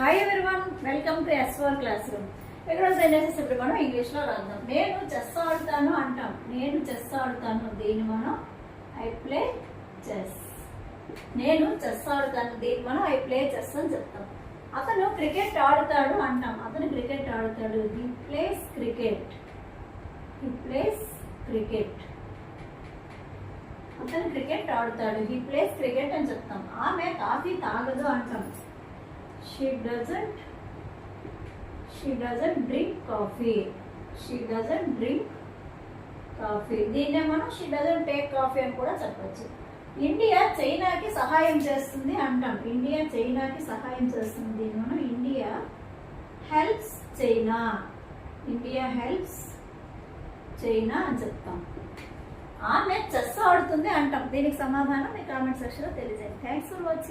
Hi everyone, welcome to S4 class room. ఇక్కడ sentences ఇప్పుడు మనం ఇంగ్లీష్ లో రాద్దాం. నేను చెస్ ఆడుతాను అంటాం. నేను చెస్ ఆడుతాను, దీన్ని మనం ఐ ప్లే చెస్. నేను చెస్ ఆడుతాను, దీన్ని మనం ఐ ప్లే చెస్ అని చెప్తాం. అతను క్రికెట్ ఆడుతాడు అంటాం. అతను క్రికెట్ ఆడుతాడు, he plays cricket. He plays cricket. అతను క్రికెట్ ఆడుతాడు, హీ ప్లేస్ క్రికెట్ అని చెప్తాం. ఆమె కాఫీ తాగదు అంటాం. She doesn't drink coffee. She doesn't drink coffee. దీన్నే మనం she doesn't take coffee అని కూడా చెప్పచ్చు. ఇండియా చైనాకి సహాయం చేస్తుంది అంటాం. ఇండియా చైనాకి సహాయం చేస్తుంది, దీన్ని మనం India helps China. India helps China అని చెప్తాం. ఆమె చెస్ ఆడుతుంది అంటాం. దీనికి సమాధానం మీ కామెంట్ సెక్షన్ లో తెలియజేయండి. Thanks for watching.